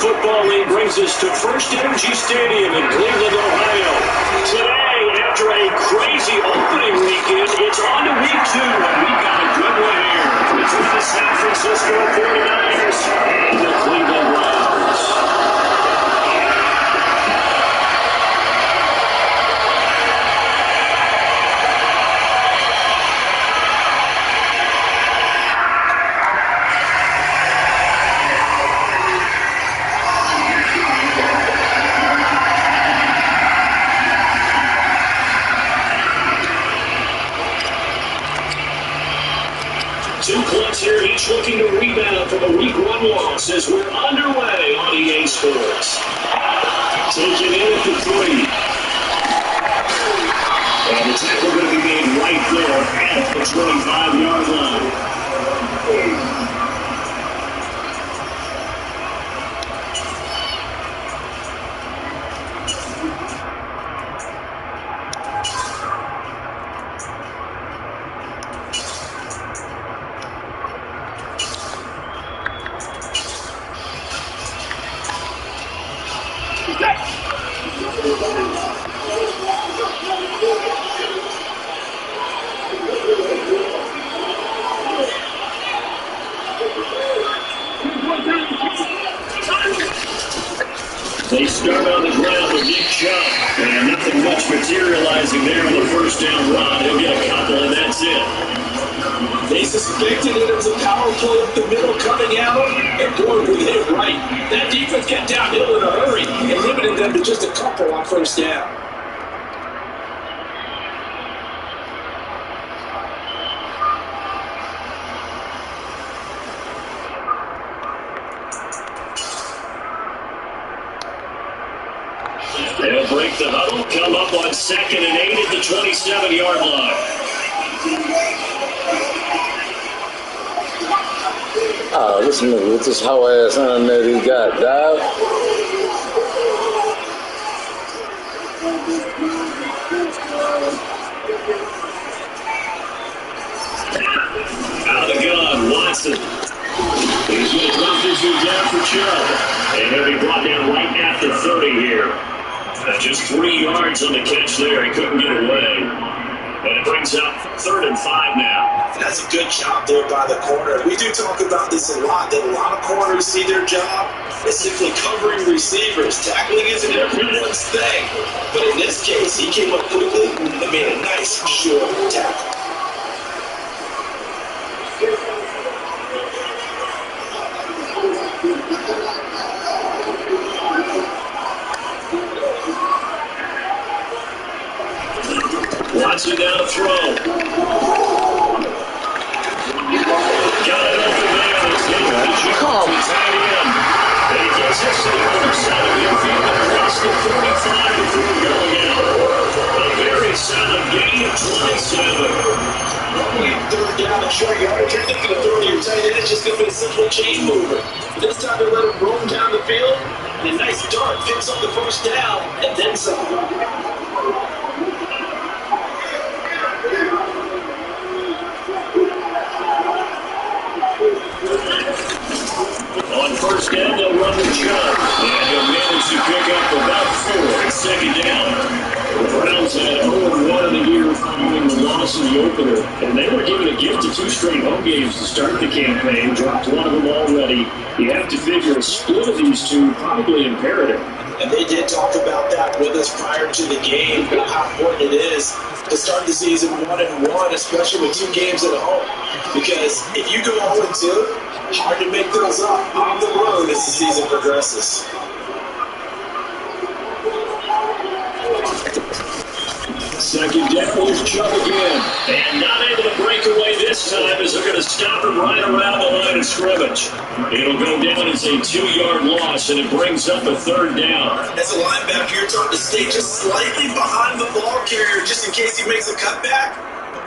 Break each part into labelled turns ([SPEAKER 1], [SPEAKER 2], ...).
[SPEAKER 1] Football League brings us to First Energy Stadium in Cleveland, Ohio. Today, after a crazy opening weekend, it's on to week 2, and we've got a good one here between the San Francisco 49ers and the Cleveland Browns. Two clubs here, each looking to rebound from a Week 1 loss as we're underway on EA Sports. Taking in at the 3. And the tackle going to be made right there at the 25-yard line. They start on the ground with Nick Chubb, and nothing much materializing there on the first down run. He'll get a couple, and that's it.
[SPEAKER 2] They suspected it was a power play up the middle coming out, and boy, we hit it right. That defense got downhill in a hurry and limited them to just a couple on first down.
[SPEAKER 1] They'll break the huddle, come up on 2nd and 8 at the 27-yard line.
[SPEAKER 3] Oh, this nigga with this hoe ass on that he got, dog.
[SPEAKER 1] Out of the gun, Watson. He's going to drop this one down for Chubb. And he'll be brought down right at the 30 here. Just 3 yards on the catch there. He couldn't get away. And it brings up 3rd and 5 now.
[SPEAKER 2] That's a good job there by the corner. We do talk about this a lot, that a lot of corners see their job as simply covering receivers. Tackling isn't everyone's thing. But in this case, he came up quickly and made a nice, short tackle.
[SPEAKER 1] Watson down to throw. Got it over there. It's going to be Jones. Tied in. And he gets us to the other side of the field across the 45 before going out. A very solid gain of 27.
[SPEAKER 2] Normally, 3rd down and short yardage, you're not going to throw to your tight end. It's just going to be a simple chain mover. This time they let him roam down the field. And a nice dart picks up the first down and then some.
[SPEAKER 1] On first down, they'll run the Chubb. And he'll manage to pick up about 4 at 2nd down. The Browns had 0-1 in the year following the loss in the opener. And they were given a gift of 2 straight home games to start the campaign. Dropped one of them already. You have to figure a split of these two probably imperative.
[SPEAKER 2] And they did talk about that with us prior to the game, how important it is to start the season 1-1, especially with 2 games at home. Because if you go 0-2, hard to make those up on the road as the season progresses.
[SPEAKER 1] Second down, here's Chubb again. And not able to break away this time as they're going to stop him right around the line of scrimmage. It'll go down as a 2-yard loss, and it brings up a 3rd down.
[SPEAKER 2] As a linebacker, you're taught to stay just slightly behind the ball carrier just in case he makes a cutback.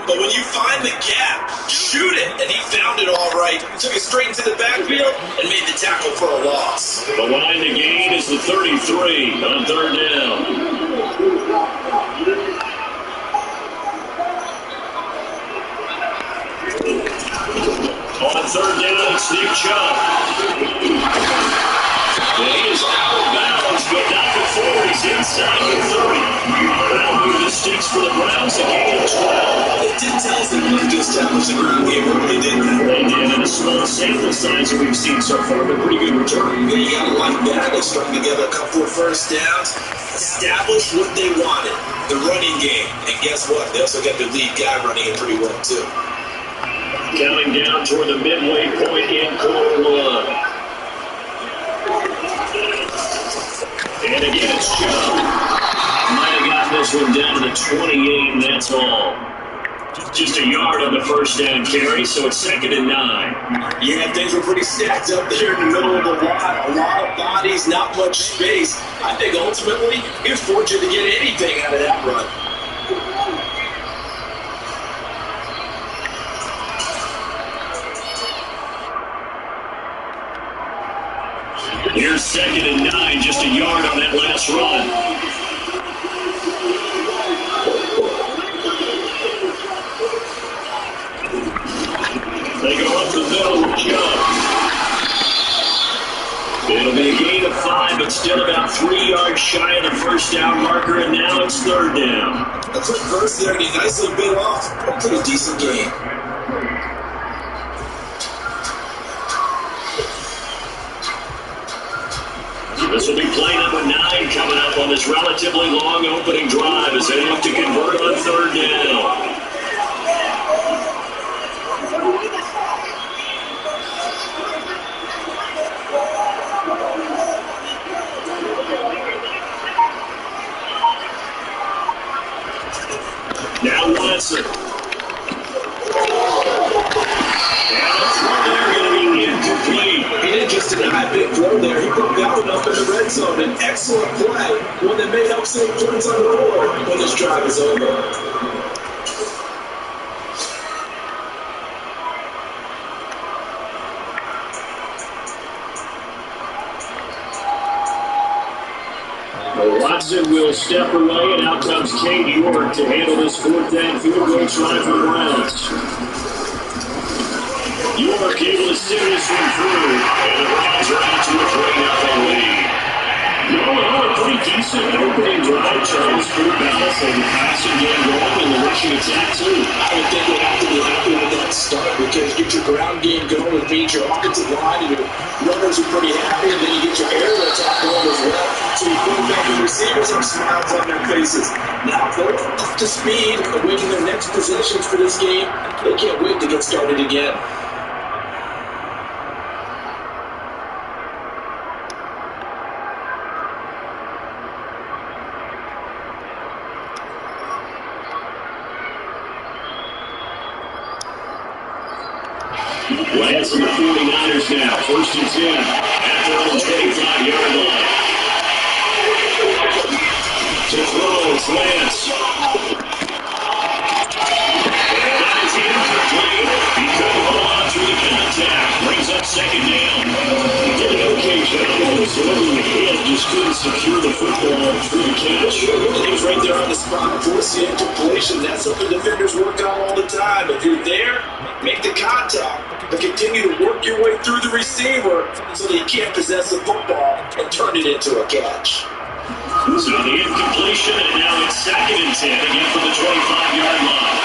[SPEAKER 2] But when you find the gap, shoot it. And he found it all right. Took it straight into the backfield and made the tackle for a loss.
[SPEAKER 1] The line to gain is the 33 on 3rd down. On 3rd down, it's Nick Chubb. And he is yards for the Browns, a gain of 12.
[SPEAKER 2] It did tell us they wanted to establish the ground game early, didn't they?
[SPEAKER 1] They did in a small sample size that we've seen so far, but pretty good return.
[SPEAKER 2] Yeah, you gotta like that. They strung together a couple of first downs, established what they wanted, the running game. And guess what? They also got their lead guy running it pretty well, too.
[SPEAKER 1] Coming down toward the midway point in quarter one. And again, it's Joe. Might have gotten this one down to the 28, and that's all. Just a yard on the first down carry, so it's 2nd and 9.
[SPEAKER 2] Yeah, things were pretty stacked up there in the middle of the lot. A lot of bodies, not much space. I think ultimately he was fortunate to get anything out of that run.
[SPEAKER 1] Here's 2nd and 9, just a yard on that last run. They go up the middle with Joe. It'll be a gain of 5, but still about 3 yards shy of the first down marker, and now it's 3rd down.
[SPEAKER 2] A quick burst there, and he nicely bit off a pretty decent game.
[SPEAKER 1] This will be play number 9 coming up on this relatively long opening drive as they look to convert on 3rd down. Now Watson.
[SPEAKER 2] He didn't just deny a big throw there. He broke that one up in the red zone. An excellent play. One that may help save points on the board when this drive is over.
[SPEAKER 1] Watson will step away, and out comes Cade York to handle this 4th down field goal try for the Browns. York able to see this one through, and the Browns are out to a 3-0 lead. A pretty decent opening drive, Charles. Good balance on the passing game going and the rushing attack, too.
[SPEAKER 2] I would think they'd have to be happy with that start because get your ground game going, it means your offensive line and your runners are pretty happy, and then you get your air attack going as well. So your quarterback and receivers have smiles on their faces. Now they're up to speed, awaiting their next possessions for this game. They can't wait to get started again.
[SPEAKER 1] Lance and the 49ers now. 1st and 10 at their own 25-yard line. To throw, it's Lance. And that is incomplete. He couldn't hold on through the contact. Brings up 2nd down. He did an okay job of absorbing the hit. Just couldn't secure the football through the catch.
[SPEAKER 2] He was right there on the spot, force the interpolation. That's something defenders work on all the time. If you're there, make the contact, but continue to work your way through the receiver so that you can't possess the football and turn it into a catch.
[SPEAKER 1] So the incompletion, and now it's 2nd and 10, again from the 25-yard line.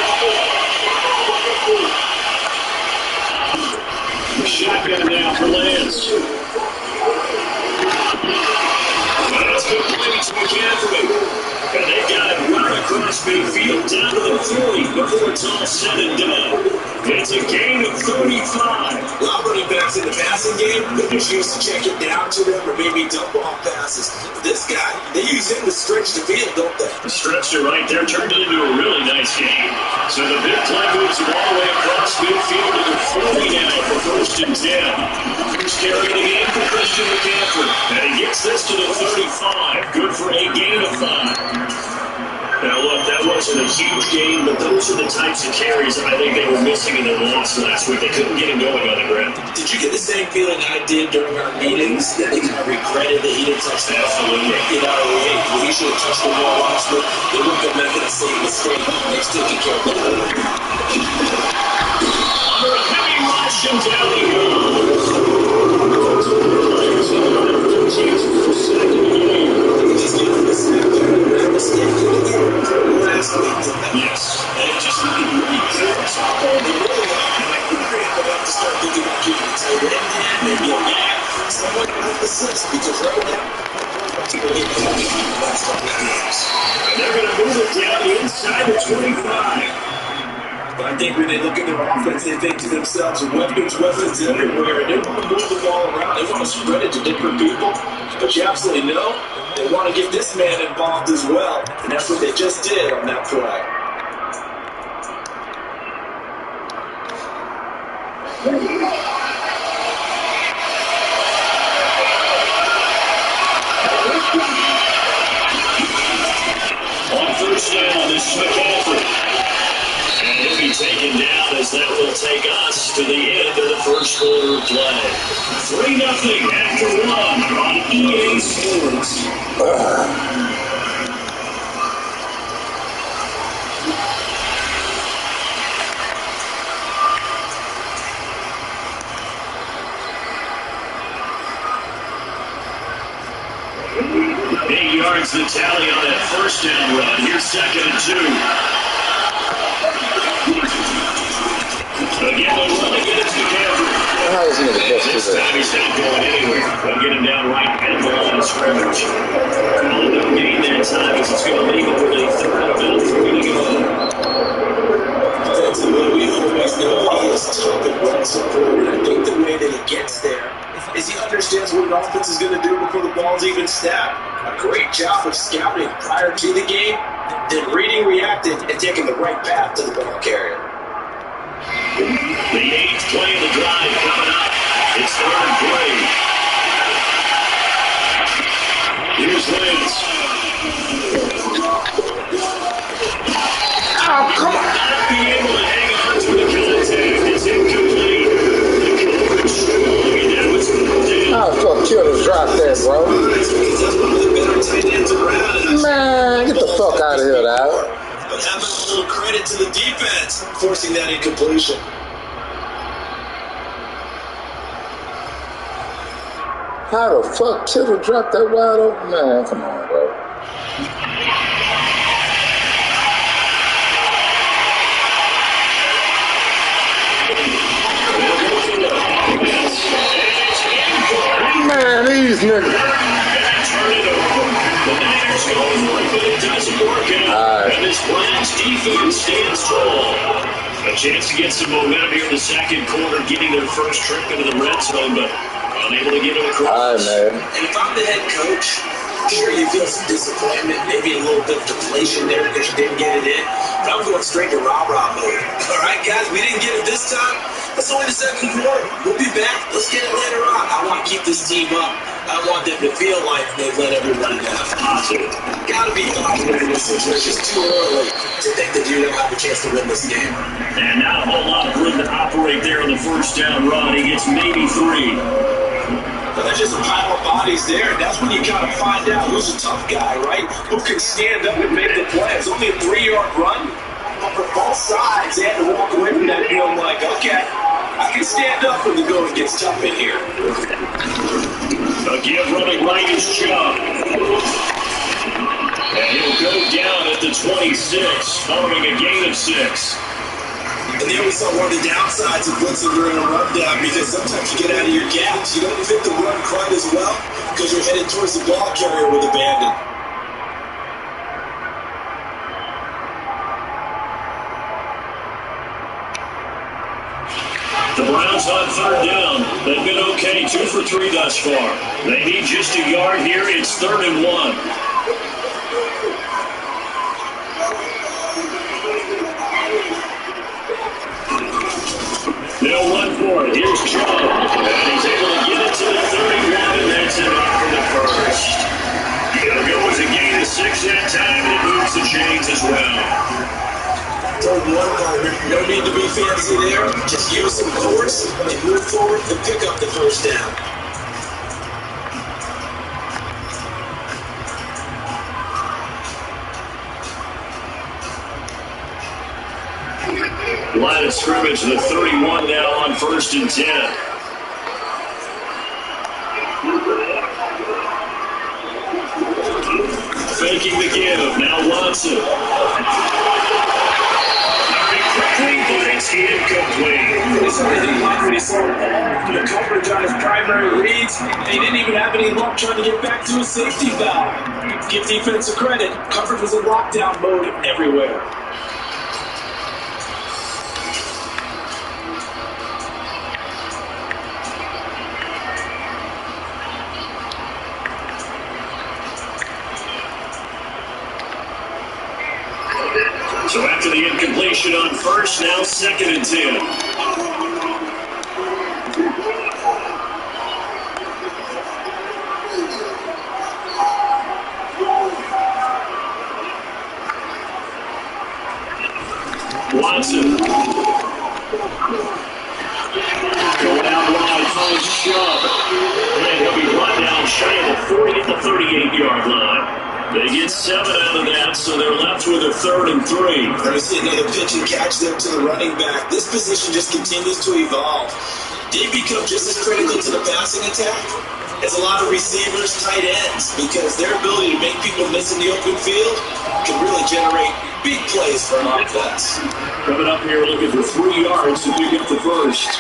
[SPEAKER 1] Shotgun now for Lance. That's complete to McCaffrey. And they've got it right across midfield down to the 40 before it's all said and done. It's a gain of 35.
[SPEAKER 2] A lot of running backs in the passing game, they just used to check it down to them or maybe dump off passes. This guy, they use him to stretch the field, don't they?
[SPEAKER 1] Stretched it right there, turned it into a really nice game. So the big play moves it all the way across midfield to the 40 now for 1st and 10. First carry of the game for Christian McCaffrey. And he gets this to the 35. Good for a gain of 5. Now, look, that wasn't a huge game, but those are the types of carries I think they were missing in their loss last week. They couldn't get him going on the ground.
[SPEAKER 2] Did you get the same feeling I did during our meetings that he kind of regretted that he didn't touch that?
[SPEAKER 1] Absolutely.
[SPEAKER 2] You know, well, he should have touched the ball last week. They wouldn't have making the same mistake. They're taking care of that.
[SPEAKER 1] Under a heavy rush, and down he goes. Just give him the snap. Mistake last week. they're going to move it down inside the 25.
[SPEAKER 2] But I think when they look at their offense, they think to themselves, weapons everywhere. And they want to move the ball around. They want to spread it to different people. But you absolutely know they want to get this man involved as well. And that's what they just did on that play.
[SPEAKER 1] On first down, this is McCaffrey. And he'll be taken down as that will take us to the end of the first quarter of play. 3-0 after one on EA Sports. Yards the tally on that first down run. Here's 2nd and 2. Again, they'll run again. It's McCaffrey.
[SPEAKER 3] How is he going to catch
[SPEAKER 1] this time? He's not going anywhere. They'll get him down right at the line of scrimmage. Call it no gain that time as it's going to leave it with a third and about 3 to go.
[SPEAKER 2] Defensively, we always know he is tough and well supported. I think the way that he gets there is he understands what an offense is going to do before the ball's even snapped. A great job of scouting prior to the game, then reading, reacting, and taking the right path to the ball carrier.
[SPEAKER 1] The 8th play of the drive coming up. It's 3rd and 3. Here's Lance.
[SPEAKER 3] Oh, come on.
[SPEAKER 1] Not be able to hang on to the contact. It's incomplete. The coverage. Look at that. What's going on?
[SPEAKER 3] How the fuck Kittle dropped that, bro? Man, get the fuck out of here, dog.
[SPEAKER 2] But having a little credit to the defense, forcing that incompletion.
[SPEAKER 3] How the fuck Kittle dropped that wide open? Man, come on, bro. Man, these niggas.
[SPEAKER 1] The Niners go for it, but it doesn't work out. And this Browns defense stands tall. A chance to get some momentum here in the second quarter, getting their first trip into the red zone, but unable to get it across.
[SPEAKER 3] Man.
[SPEAKER 2] And if I'm the head coach, sure you feel some disappointment, maybe a little bit of deflation there because you didn't get it in. But I'm going straight to rah-rah mode. All right, guys, we didn't get it this time. It's only the second quarter. We'll be back. Let's get it later on. I want to keep this team up. I want them to feel like they've let everybody down.
[SPEAKER 1] Positive.
[SPEAKER 2] Got to be positive in this situation. It's too early to think that you don't have a chance to win this game.
[SPEAKER 1] And not a whole lot of room to operate there on the first down run. He gets maybe 3.
[SPEAKER 2] But there's just a pile of bodies there. And that's when you kind of find out who's a tough guy, right? Who can stand up and make the play. It's only a 3-yard run. But for both sides, they had to walk away from that feeling like, okay, I can stand up when the going gets tough in here.
[SPEAKER 1] Again, running right is Chubb. And he'll go down at the 26, following a gain of 6.
[SPEAKER 2] And there we saw one of the downsides of blitzing during a run down, because sometimes you get out of your gaps. You don't fit the run quite as well because you're headed towards the ball carrier with abandon.
[SPEAKER 1] The Browns on third down. They've been okay, 2 for 3 thus far. They need just a yard here. It's 3rd and 1. They'll run for it. Here's Chubb. And he's able to get it to the 31, and that's enough for the first. He'll go with a gain of 6 that time, and it moves the chains as well.
[SPEAKER 2] Third one, partner. No need to be fancy there. Just use some force and move forward and pick up the first down.
[SPEAKER 1] Line of scrimmage, the 31 now on 1st and 10. Faking the give. Now Watson. Quickly, but it's incomplete.
[SPEAKER 2] certainly didn't like what he saw the coverage on his primary reads. He didn't even have any luck trying to get back to his safety valve. Give defense a credit. Coverage was in lockdown mode everywhere.
[SPEAKER 1] So after the incompletion on first, now 2nd and 10. Watson. Going out wide, finds Chubb. And he'll be brought down shy of the 40 at the 38-yard line. They get 7 out of that, so they're left with a 3rd and 3.
[SPEAKER 2] We're going to see another pitch and catch there to the running back. This position just continues to evolve. They become just as critical to the passing attack as a lot of receivers, tight ends, because their ability to make people miss in the open field can really generate big plays for an offense.
[SPEAKER 1] Coming up here looking for 3 yards to pick up the first.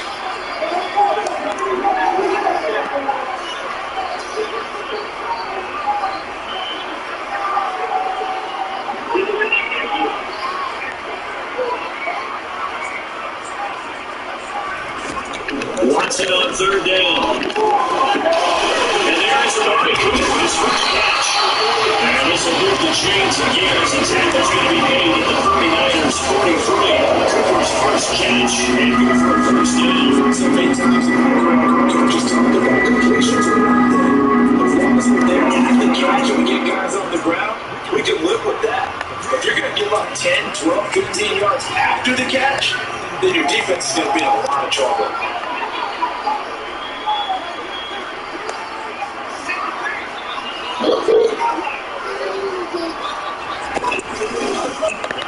[SPEAKER 1] Watson on 3rd down. And there's Amari Cooper with his first catch. And this will move the chains again as the tackle's going to be made at the 49ers 43. Cooper's first catch and go for a first down.
[SPEAKER 2] So many times the coach just talked about completions and everything. As long as we're there at the catch and we get guys on the ground, we can live with that. If you're going to give up 10, 12, 15 yards after the catch, then your defense is going to be in a lot of trouble.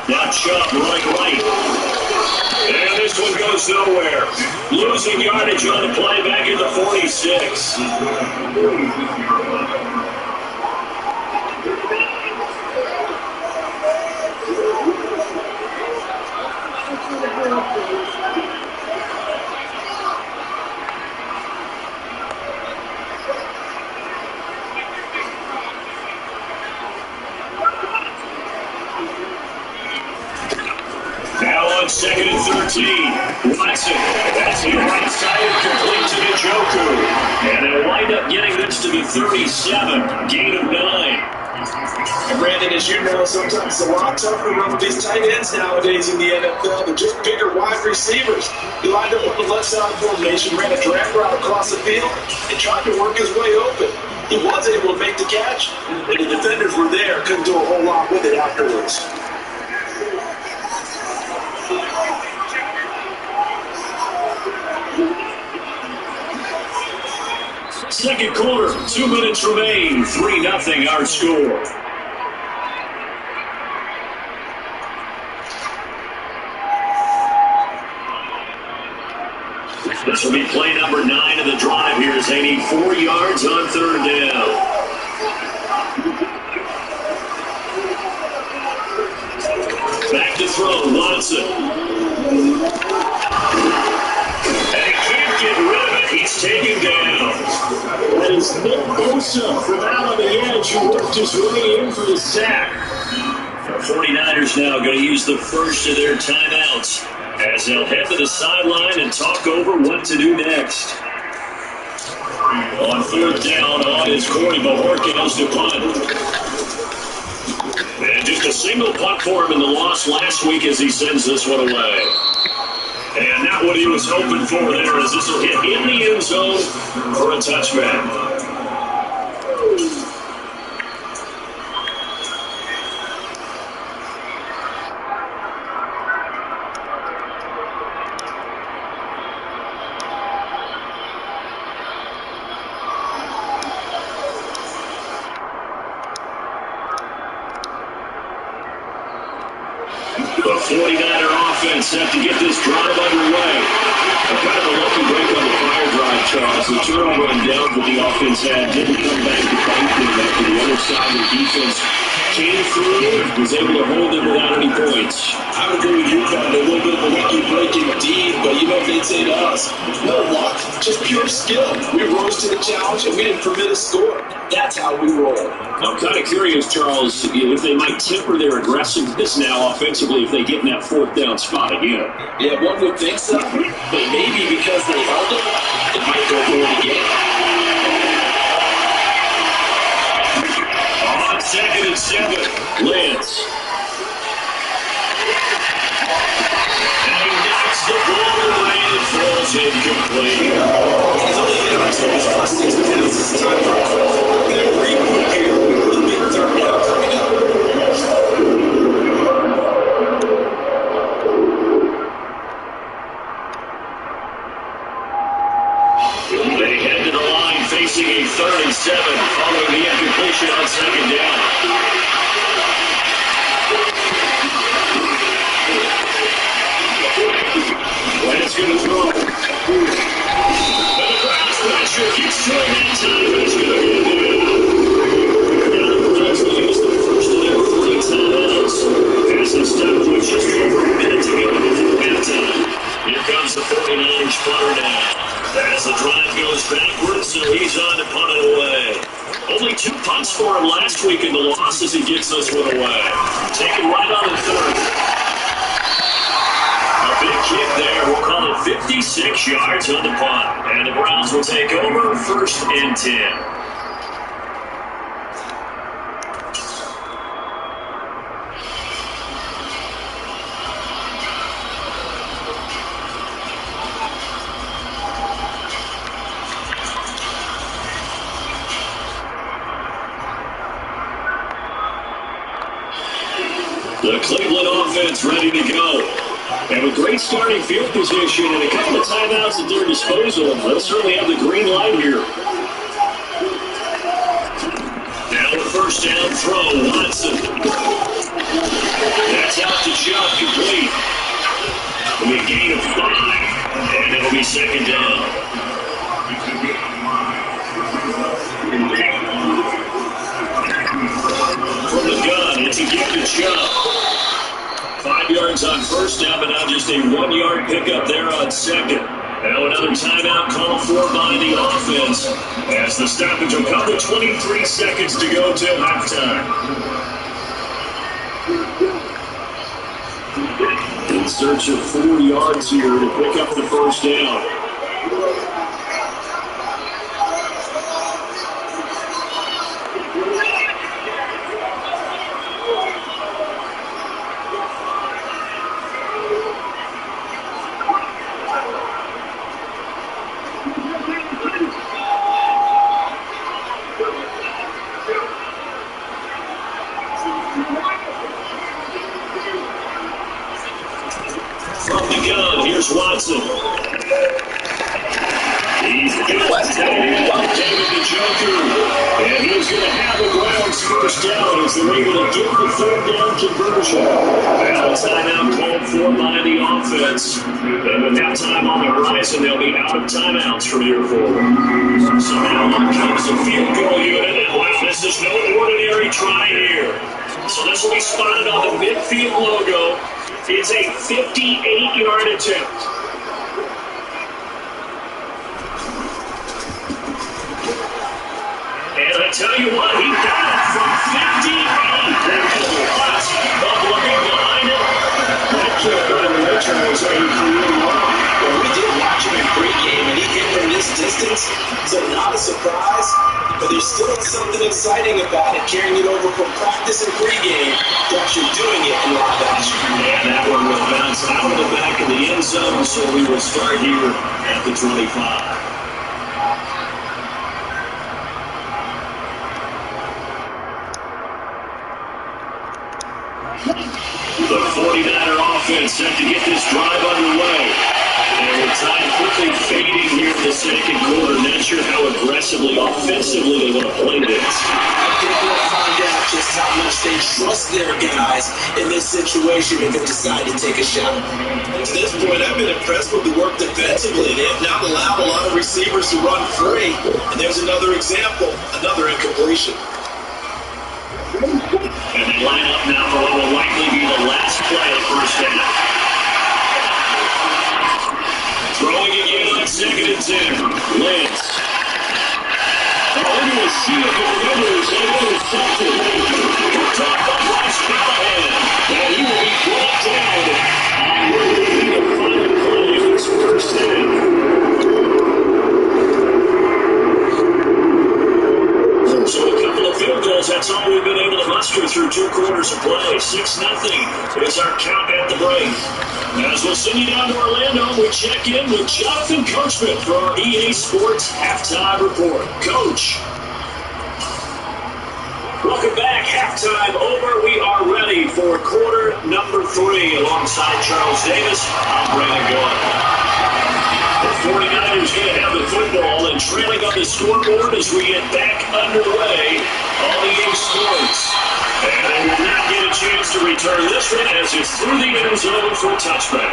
[SPEAKER 1] Now Chubb right. And this one goes nowhere. Losing yardage on the play back at the 46. Now on 2nd and 13. Watson. That's the right side complete to Njoku. And they'll wind up getting this to the 37. Gain of 9.
[SPEAKER 2] And Brandon, as you know, sometimes it's a lot tougher to run with these tight ends nowadays in the NFL. They're just bigger wide receivers. He lined up on the left side of the formation, ran a drag route across the field, and tried to work his way open. He was able to make the catch, and the defenders were there. Couldn't do a whole lot with it afterwards.
[SPEAKER 1] Second quarter, 2 minutes remain. 3-0 our score. This will be play number 9 of the drive here as they need 4 yards on 3rd down. Back to throw, Watson. And he can't get rid of it. He's taken down. That is Nick Bosa from out on the edge who worked his way in for the sack. The 49ers now going to use the first of their timeouts as they'll head to the sideline and talk over what to do next. On 3rd down, on is Corey Bajorquez to punt. And just a single punt for him in the loss last week as he sends this one away. And not what he was hoping for there as this will hit in the end zone for a touchback. The 49er offense set to get this drive underway. Kind of a lucky break on the fire drive, Charles. The turnover on downs that the offense had didn't come back to bite them after the other side of the defense came through, was able to hold them without any points.
[SPEAKER 2] I would agree with you, Kevin. A little bit of a lucky break indeed, but you know what they'd say to us? No luck, just pure skill. We rose to the challenge and we didn't permit a score. That's how we roll.
[SPEAKER 1] I'm kind of curious, Charles, if they might temper their aggressiveness now offensively if they get in that fourth down spot again.
[SPEAKER 2] Yeah, one would think so, but maybe because they held it might go for it again.
[SPEAKER 1] On 2nd and 7, Lance. And he knocks the ball away and falls incomplete.
[SPEAKER 2] He's only hit on his first 6 minutes. It's time for a bit of regroup here with a big third down coming up.
[SPEAKER 1] They head to the line facing a 3rd and 7 following the incompletion on 2nd down. Lance going to throw. And the Browns pressure keeps throwing that time, but it's going to be good. Now the Browns will use the first of their 3 timeouts as they stop with just over a minute to go before halftime. Here comes the 49ers punter now. As the drive goes backwards, so he's on to punt it away. Only 2 punts for him last week in the loss as he gets this one away. Taken right on the 3rd. A big kick there. We'll call it 56 yards on the punt. And the Browns will take over 1st and 10. The Cleveland offense ready to go. They have a great starting field position and a couple of timeouts at their disposal. They'll certainly have the green light here. Now the first down throw, Watson. That's out to Chubb, complete. It'll be a gain of 5, and it'll be 2nd down. From the gun, it's a gift to Chubb. 5 yards on first down, but now just a 1-yard pickup there on 2nd. Now another timeout called for by the offense as the stoppage will come with 23 seconds to go till halftime. In search of 4 yards here to pick up the first down. From the gun, here's Watson. He's David the Joker. And he's going to have the Browns first down as they're able to get the 3rd down conversion. Now a timeout called for by the offense. And with halftime on the horizon, they'll be out of timeouts from here forward. So now here comes the field goal unit. And this is no ordinary try here. So this will be spotted on the midfield logo. It's a 58-yard attempt. And I tell you what, he got it from 58. But looking behind it, that kick by the Charles created one.
[SPEAKER 2] Well, we did watch him in pregame, and he hit from this distance, so not a surprise. But there's still something exciting about it, carrying it over from practice and pregame to actually doing it in live action.
[SPEAKER 1] And that one will bounce out of the back of the end zone, so we will start here at the 25. The 49er offense set to get this drive underway. And with time quickly fading here in the 2nd quarter, not sure how aggressively, offensively they want to play this.
[SPEAKER 2] I think we'll find out just how much they trust their guys in this situation if they decide to take a shot. To this point, I've been impressed with the work defensively. They have not allowed a lot of receivers to run free. And there's another example, another incompletion.
[SPEAKER 1] And first half. Throwing again on 2nd and 10. Lance. Into a sea of defenders and intercepted. Picked off by Bryce Callahan. And he will be brought down. We're looking at the final play of this first half. So a couple of field goals, that's all we've been able to muster through 2 quarters of play. 6-0 is our count at the break. As we'll send you down to Orlando, we check in with Jonathan Coachman for our EA Sports Halftime Report. Coach. Welcome back. Halftime over. We are ready for quarter number 3 alongside Charles Davis. I'm Brandon Gordon. The 49ers going to have the football and trailing on the scoreboard as we get back underway on EA Sports. And they will not get a chance to return this one as it's through the end zone for a touchback.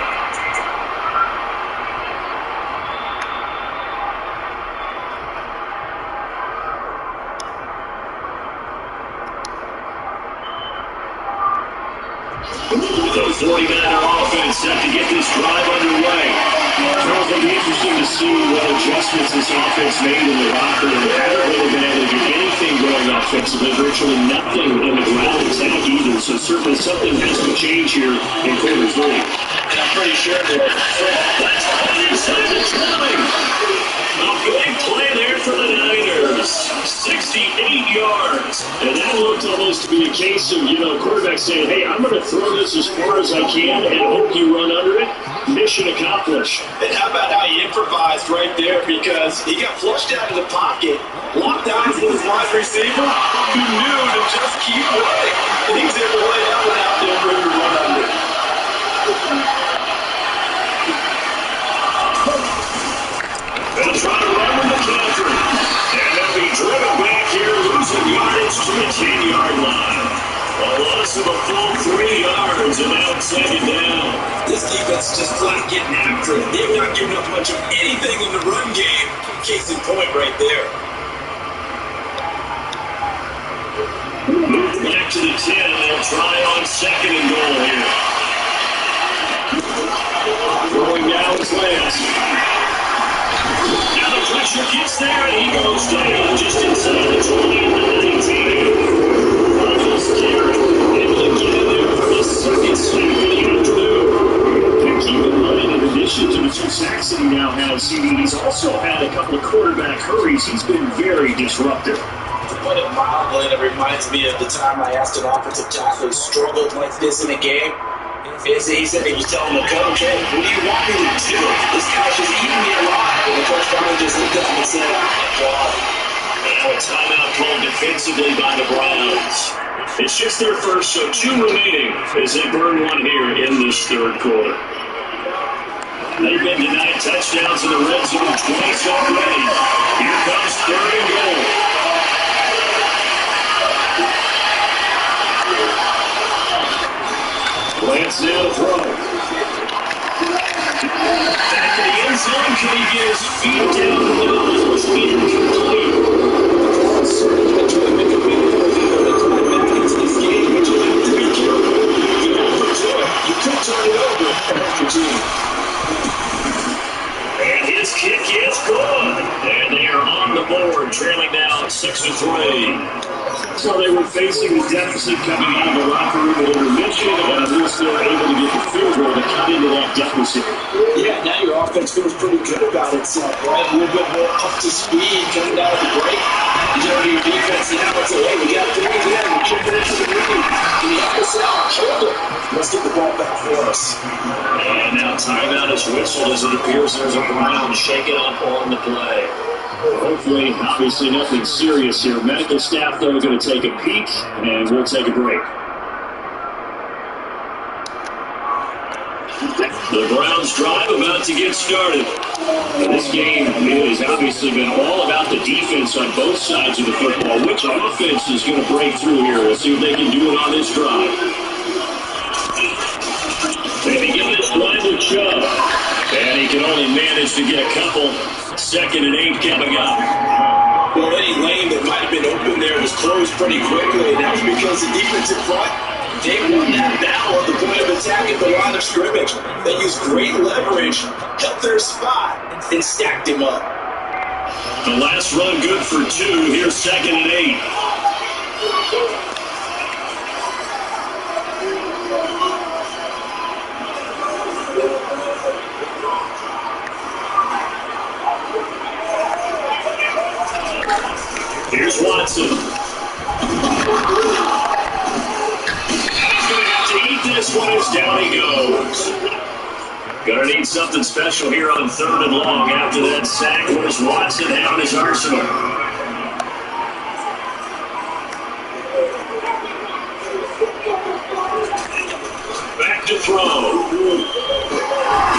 [SPEAKER 1] The 49er offense set to get this drive underway. Charles, it'll be interesting to see what adjustments this offense made in the locker room. Haven't really been able to get anything going offensively, virtually nothing in the ground attack either. So certainly something has to change here in quarter 3. And I'm pretty sure that that's inside the coming. A big play there for the Niners. 68 yards. And that looked almost to be a case of, quarterback saying, hey, I'm going to throw this as far as I can and hope you run under it. Mission accomplished.
[SPEAKER 2] And how about how he improvised right there, because he got flushed out of the pocket, locked eyes with his wide receiver, who knew to just keep running. And he's able to lay that one out there for him to run under.
[SPEAKER 1] They'll try to run with the counter. And they'll be driven back here, losing yardage to the 10-yard line. A loss of a full 3 yards, and now it's 2nd down.
[SPEAKER 2] This defense just flat getting after it. They've not given up much of anything in the run game. Case in point right there.
[SPEAKER 1] Move back to the 10, and they'll try on 2nd and goal here. Throwing down is Lance. Now the pressure gets there, and he goes down just inside the 20-19. Almost carried, able to get in there for the 2nd sack of the afternoon. And keep in mind, in addition to the 2 sacks that he now has, he's also had a couple of quarterback hurries. He's been very disruptive.
[SPEAKER 2] To put it mildly, it reminds me of the time I asked an offensive tackle who struggled like this in a game. He said he was telling the coach, hey, what do you want me to do? This guy's just eating me alive. And the coach finally just looked at him and said, God.
[SPEAKER 1] Now a timeout called defensively by the Browns. It's just their first, so 2 remaining as they burn one here in this 3rd quarter. They've been denied touchdowns in the red zone twice already. Here comes 3rd and goal. Lance now to throw. Back in the end zone, can he get his feet down? No, it was incomplete.
[SPEAKER 2] Certainly trying to make a big point into this game, but you have to be careful. You could turn it over after Gene.
[SPEAKER 1] And his kick is good. And they are on the board, trailing down 6-3. So they were facing the deficit coming out of the locker room at intermission, and at least they were able to get the field goal to cut into that deficit.
[SPEAKER 2] Yeah, now your offense feels pretty good about itself, right? A little bit more up to speed coming out of the break. You know, your defense now would say, hey, we got 3 there, we're kicking into the ring. Can you help us out? Hold it. Let's get the ball back for us.
[SPEAKER 1] And now timeout is whistled as it appears there's a Brown shaking up on the play. Hopefully, obviously nothing serious here. Medical staff, though, are going to take a peek, and we'll take a break. The Browns drive about to get started. This game has obviously been all about the defense on both sides of the football. Which offense is going to break through here? We'll see if they can do it on this drive. They begin this drive with Chubb. And he can only manage to get a couple. 2nd and 8 coming up.
[SPEAKER 2] Well, any lane that might have been open there was closed pretty quickly, and that was because the defensive front They won that battle at the point of attack at the line of scrimmage. They used great leverage, held their spot, and stacked him up.
[SPEAKER 1] The last run good for 2. Here's 2nd and 8. Here's Watson. He's going to have to eat this one as down he goes. Gonna need something special here on 3rd and long after that sack. What does Watson have in his arsenal? Back to throw. Oh,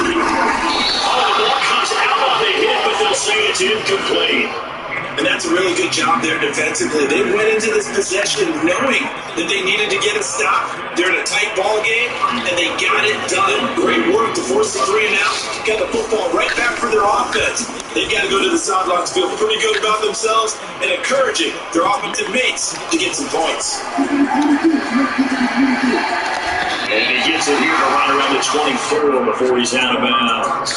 [SPEAKER 1] the ball comes out of the hit, but they'll say it's incomplete.
[SPEAKER 2] And that's a really good job there defensively. They went into this possession knowing that they needed to get a stop. They're in a tight ball game, and they got it done. Great work to force the 3 and out. Got the football right back for their offense. They've got to go to the sidelines, feel pretty good about themselves, and encouraging their offensive mates to get some points.
[SPEAKER 1] And he gets it here to right around the 24 before he's out of bounds.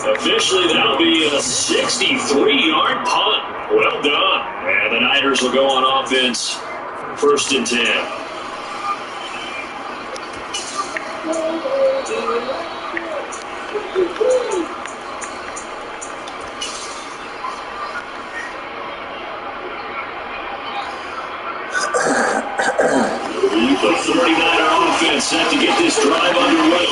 [SPEAKER 1] Officially, that'll be a 63-yard punt. Well done. And the Niners will go on offense, 1st and 10. The 49er offense set to get this drive underway.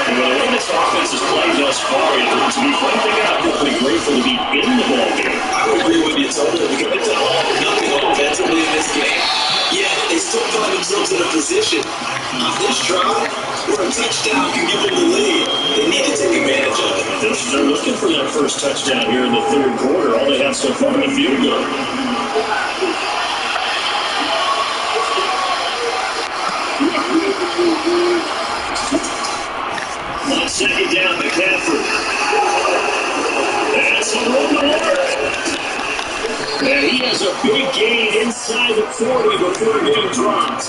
[SPEAKER 1] And the way this offense has played thus far, to be frank, they got to be pretty grateful to be in the ball game.
[SPEAKER 2] I would agree with you totally because they've done all or nothing offensively in this game. Yeah, they still find themselves in a position on this drive where a touchdown can give them the lead. They need to take advantage of it.
[SPEAKER 1] They're looking for that first touchdown here in the 3rd quarter. All they have so far in the field goal. On 2nd down, McCaffrey. That's a roll to work. And he has a big gain inside the 40 before getting dropped.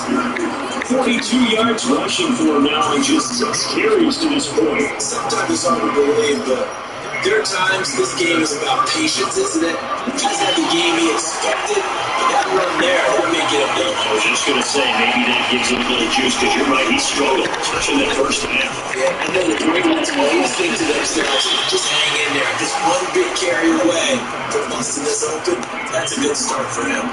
[SPEAKER 1] 42 yards rushing for him now in just 6 carries to this point.
[SPEAKER 2] Sometimes it's hard to believe, but there are times this game is about patience, isn't it? He's had the game he expected, but that run there, that may get him done.
[SPEAKER 1] I was just going to say, maybe that gives him a little juice, because you're right, he struggled, especially that first half.
[SPEAKER 2] Yeah, I know the great ones always think to themselves, just hang in there, just one big carry away from busting this open. That's a good start for him.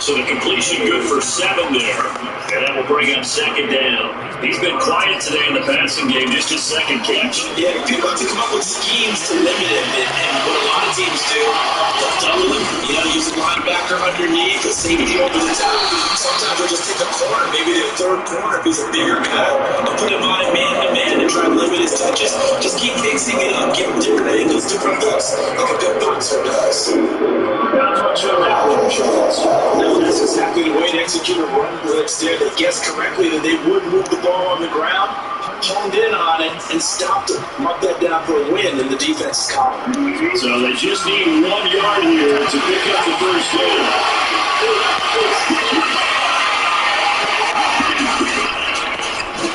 [SPEAKER 1] So the completion good for 7 there. And that will bring up 2nd down. He's been quiet today in the passing game, just his 2nd catch.
[SPEAKER 2] Yeah, people have to come up with schemes to limit him. And what a lot of teams do, they'll double him. You know, use a linebacker underneath, a safety over the top. Sometimes they'll just take a corner, maybe their 3rd corner if he's a bigger guy. They'll put him on a man-to-man and try to limit his touches. Just keep mixing it up, give him different angles, different looks, like a good boxer does.
[SPEAKER 1] Not much of that one, Charles.
[SPEAKER 2] No, that's exactly the way to execute a run blitz there. They guessed correctly that they would move the ball on the ground, honed in on it, and stopped it. Mark that down for a win in the defense's column.
[SPEAKER 1] So they just need 1 yard here to pick up the first down.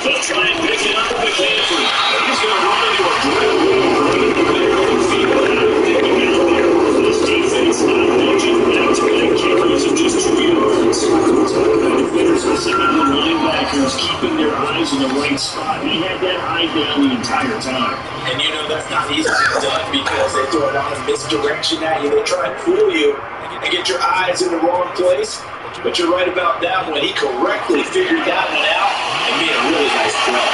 [SPEAKER 1] They'll try and pick it up with McCaffrey. He's going to run into a drill right in the middle of the field. This defense not budging back-to-back carries of just 2 yards. Specifically, linebackers keeping their eyes in the right spot. He had that eye down the entire time.
[SPEAKER 2] And you know that's not easily done because they throw a lot of misdirection at you. They try and fool you and get your eyes in the wrong place. But you're right about that one. He correctly figured that one out and made a really nice play.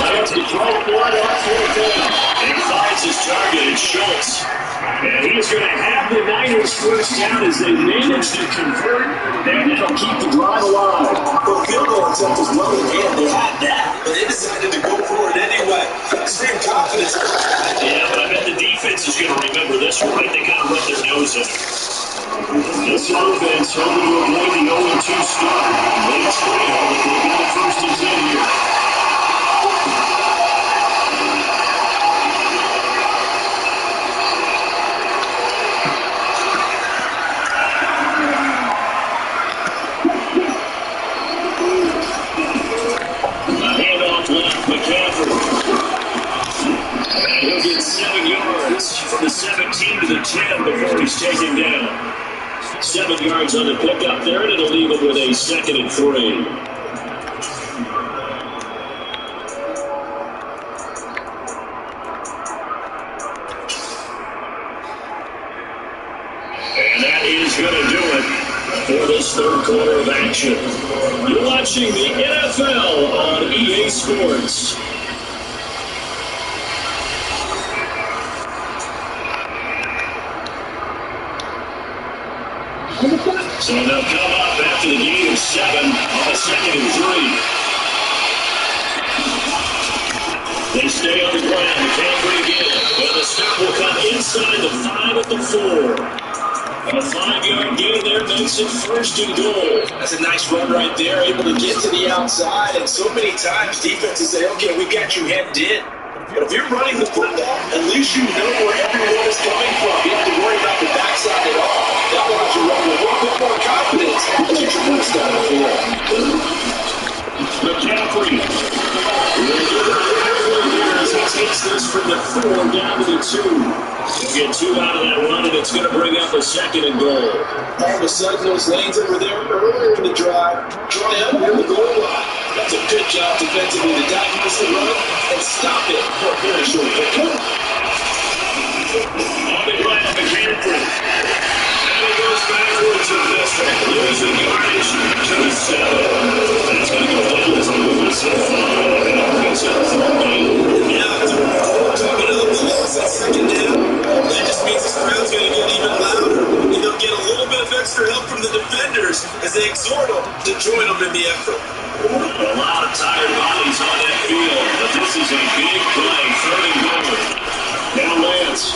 [SPEAKER 1] Lance to throw for it on 4th down. And he finds his target in Schultz. And he's going to have the Niners first down as they manage to convert, and it'll keep the drive alive.
[SPEAKER 2] But field goal attempt was well in hand. They had that, but they decided to go for it anyway. Extreme confidence.
[SPEAKER 1] Yeah, but I bet the defense is going to remember this one, right? They kind of rub their nose in it. This offense hoping to avoid the 0-2 start. Lance Graham, they've got the 1st and 10 here. 17 to the 10 before he's taken down. 7 yards on the pickup there, and it'll leave him with a 2nd and 3. And that is going to do it for this third quarter of action. You're watching the NFL on EA Sports. So they'll come up after the gain of 7 on a 2nd and 3. They stay on the ground. They can't bring it in. And the snap will come inside the 5 at the 4. A 5-yard gain there makes it 1st and goal.
[SPEAKER 2] That's a nice run right there, able to get to the outside. And so many times defenses say, okay, we got you hemmed in. But if you're running the football, at least you know where everyone is coming from. You don't have to worry about the backside at all. That allows you to run with a little bit more confidence as you traverse down the field.
[SPEAKER 1] McCaffrey. As he takes this from the 4 down to the 2. He'll get 2 out of that run, and it's going to bring up a 2nd and goal.
[SPEAKER 2] All of a sudden, those lanes that were there earlier in the drive dry up near the goal line. That's a good job defensively to diagnose the run and stop it for a very short pickup.
[SPEAKER 1] On the ground, McCaffrey. And he goes backwards with this one. Losing yardage to the 7. That's going to go down as a loss of 5. And it brings up 3.
[SPEAKER 2] Yeah, that's what we're talking about. The loss at 2nd down. That just means this crowd's going to get even louder. And they'll get a little bit of extra help from the defenders as they exhort them to join them in the effort.
[SPEAKER 1] A lot of tired bodies on that field, but this is a big play. 3rd and goal. Now Lance.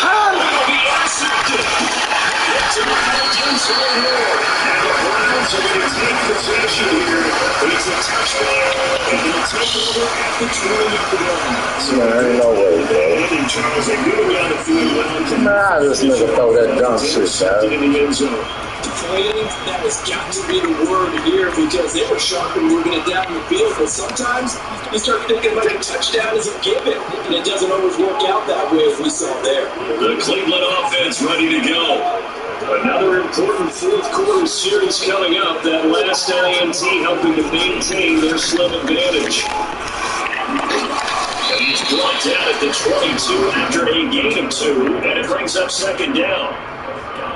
[SPEAKER 1] That'll be intercepted. It's a Browns and the Browns are going to take possession here. It's a touchdown. And they'll take over at the 20-yard line.
[SPEAKER 3] Man, ain't no way, bro.
[SPEAKER 1] Charles, they moving down the field.
[SPEAKER 3] Nah, this nigga throw that dumb shit,
[SPEAKER 1] in the end zone.
[SPEAKER 2] Deflating, that has got to be the word here because they were sharp and moving it down the field. But sometimes you start thinking like a touchdown is a given, and it doesn't always work out that way as we saw there.
[SPEAKER 1] The Cleveland offense ready to go. Another important fourth quarter series coming up. That last A&T helping to maintain their slim advantage. And he's brought down at the 22 after a gain of 2, and it brings up 2nd down.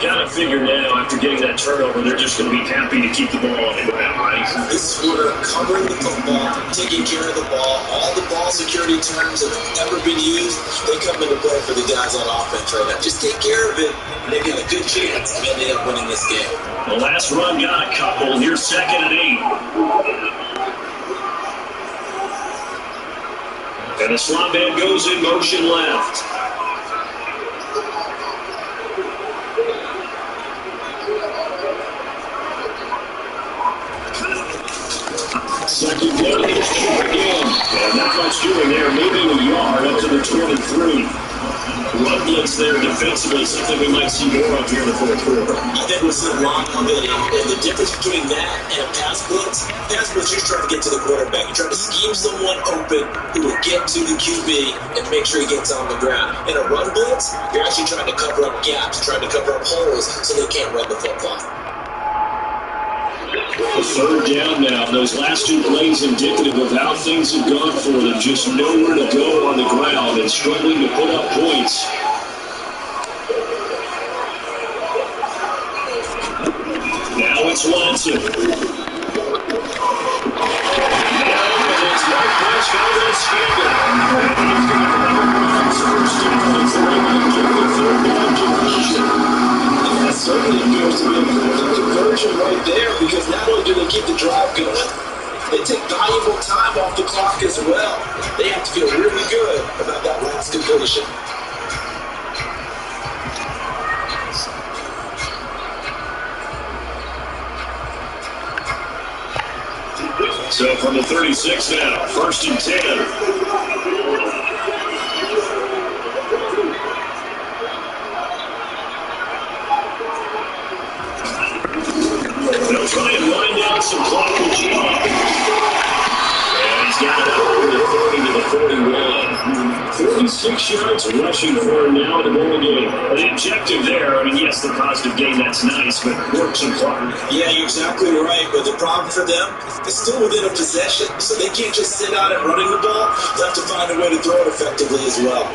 [SPEAKER 1] Gotta figure now, after getting that turnover, they're just going to be happy to keep the ball on the ground, right?
[SPEAKER 2] This is where covering the football, taking care of the ball, all the ball security terms that have ever been used, they come into play for the guys on offense right now. Just take care of it, and they've got a good chance of ending up winning this game.
[SPEAKER 1] The last run got a couple. Here's 2nd and 8. And the slot man goes in motion left. Second down again. And not much doing there. Maybe a yard up to the 23. Run blitz there defensively, something we might see more of here in the fourth quarter.
[SPEAKER 2] I think we'll see a lot of it. And the difference between that and a pass blitz, you're trying to get to the quarterback. You're trying to scheme someone open who will get to the QB and make sure he gets on the ground. In a run blitz, you're actually trying to cover up gaps, trying to cover up holes so they can't run the football.
[SPEAKER 1] A 3rd down now. Those last 2 plays indicative of how things have gone for them. Just nowhere to go on the ground and struggling to put up points. Now it's Watson.
[SPEAKER 2] That certainly appears to be a conversion right there because not only do they keep the drive going, they take valuable time off the clock as well. They have to feel really good about that last completion.
[SPEAKER 1] So from the 36 now, 1st and 10. They'll try and wind down some clock with G. And he's got it over the 30 to the 6 yards rushing for him now in the ball game. The objective there, I mean, yes, the positive gain, that's nice, but works and clock.
[SPEAKER 2] Yeah, you're exactly right. But the problem for them is still within a possession, so they can't just sit out and running the ball. They'll have to find a way to throw it effectively as well.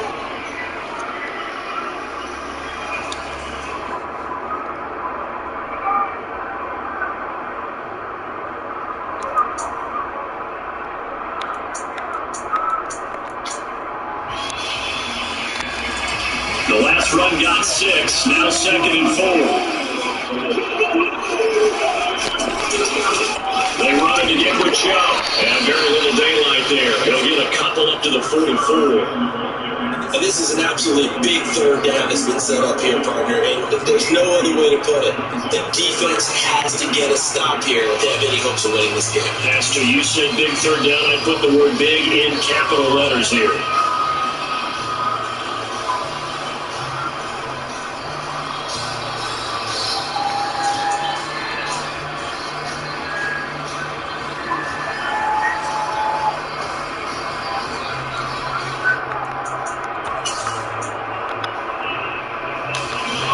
[SPEAKER 1] The last run got 6, now 2nd and 4. They run it to get Wichita. And very little daylight there. He'll get a couple up to the 44.
[SPEAKER 2] And this is an absolutely big third down that's been set up here, partner. And there's no other way to put it. The defense has to get a stop here if they have any hopes of winning this game.
[SPEAKER 1] Pastor, you said big third down. I put the word big in capital letters here.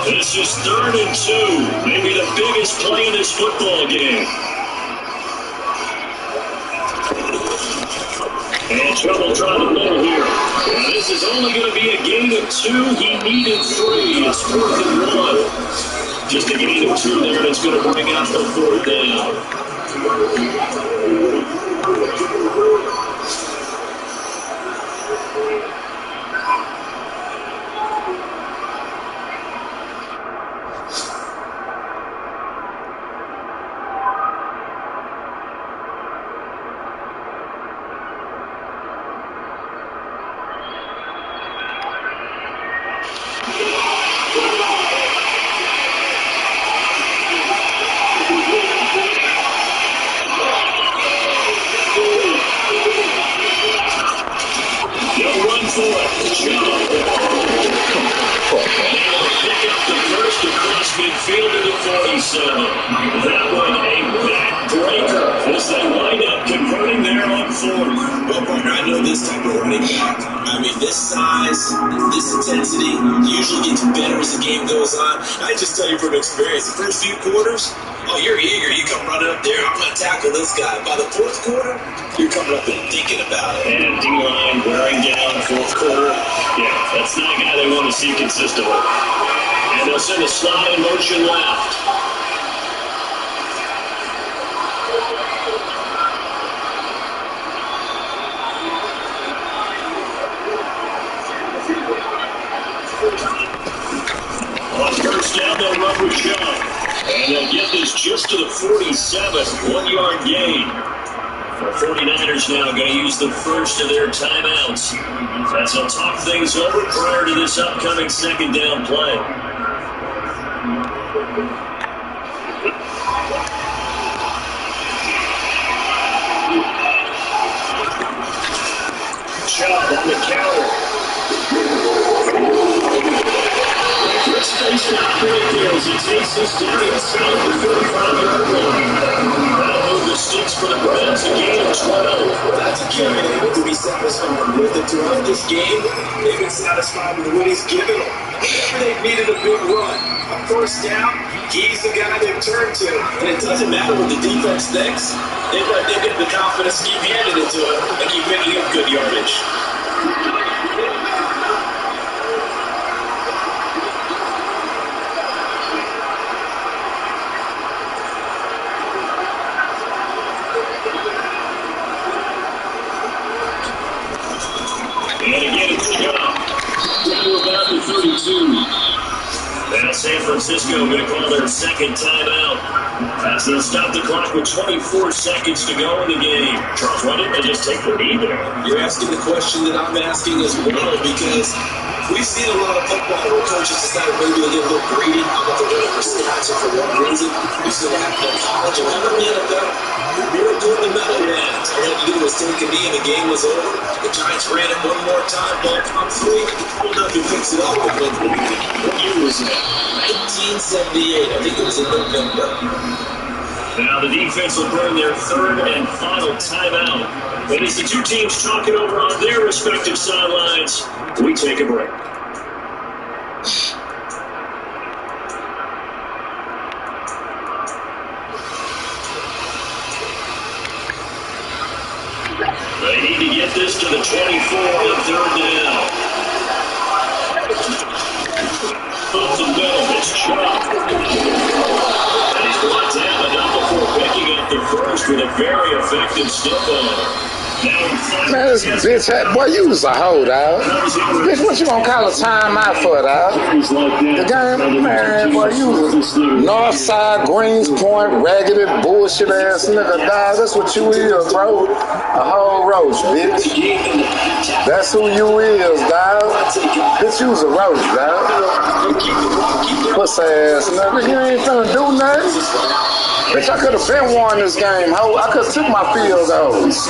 [SPEAKER 1] This is 3rd and 2, maybe the biggest play in this football game. And trouble trying to middle here. Now this is only going to be a gain of 2. He needed 3. It's 4th and 1. Just a gain of 2 there, and it's going to bring out the 4th down. Midfield to the 47. That one a backbreaker as they wind up converting there on 4th.
[SPEAKER 2] Well, partner, I know this type of running back. I mean, this size, this intensity usually gets better as the game goes on. I just tell you from experience, the first few quarters, oh, you're eager. You come running up there. I'm going to tackle this guy. By the 4th quarter, you're coming up and thinking about it.
[SPEAKER 1] And D-line wearing down 4th quarter. Yeah, that's not a guy they want to see consistently. And they'll send a slot in motion left. On 1st down, they'll run with Shaw. And they'll get this just to the 47th, 1-yard gain. The 49ers now going to use the first of their timeouts as they'll talk things over prior to this upcoming 2nd down play. Chubb on the counter. First face out right there as he takes this down inside the 45-yard line. That'll move the sticks for the Browns, a gain of 12.
[SPEAKER 2] That's a key. Been able to be satisfied with it throughout this game. They've been satisfied with what he's given them. Whenever they've needed a big run, a 1st down, he's the guy they've turned to. And it doesn't matter what the defense thinks. They've got the confidence to keep handing it to him and keep making him good yardage.
[SPEAKER 1] And again, it's Shaw. Down to about the 32. Now San Francisco going to call their 2nd timeout as they'll stop the clock with 24 seconds to go in the game. Charles, why didn't they just take the lead there?
[SPEAKER 2] You're asking the question that I'm asking as well, because we've seen a lot of football where coaches decided maybe to get a little greedy about the running for stats or for one reason. We've seen it happen in college and happen in the NFL. Miracle in the middle, man. All you had to do was take a knee and the game was over. The Giants ran it one more time, ball from 3, pulled up and fixed it up. What year was that? 1978. I think it was in November.
[SPEAKER 1] Now the defense will burn their third and final timeout. And as the two teams talk it over on their respective sidelines, we take a break. They need to get this to the 24 on third down. Up the middle, it's Chubb. And he's brought down enough before picking up the first with a very effective step on.
[SPEAKER 3] Man, this bitch, boy, you was a hoe, dog. Bitch, what you gonna call a timeout for, dog? The game, man, boy, you was Northside, Greenspoint, raggedy, bullshit ass nigga, dog. That's what you is, bro. A whole roach, bitch. That's who you is, dog. Bitch, you was a roach, dog. Pussy ass nigga, you ain't finna do nothing. Bitch, I could have been won this game, ho. I could have took my field goals.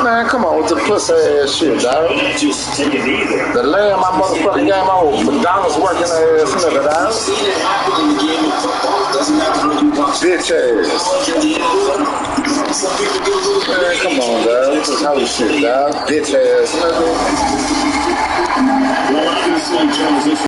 [SPEAKER 3] Man, come on with the pussy ass shit, dog. The lay of my motherfucking game over. McDonald's working ass nigga, dog. Bitch ass. Man, come on, dog. This is hoe shit, dog. Bitch ass nigga.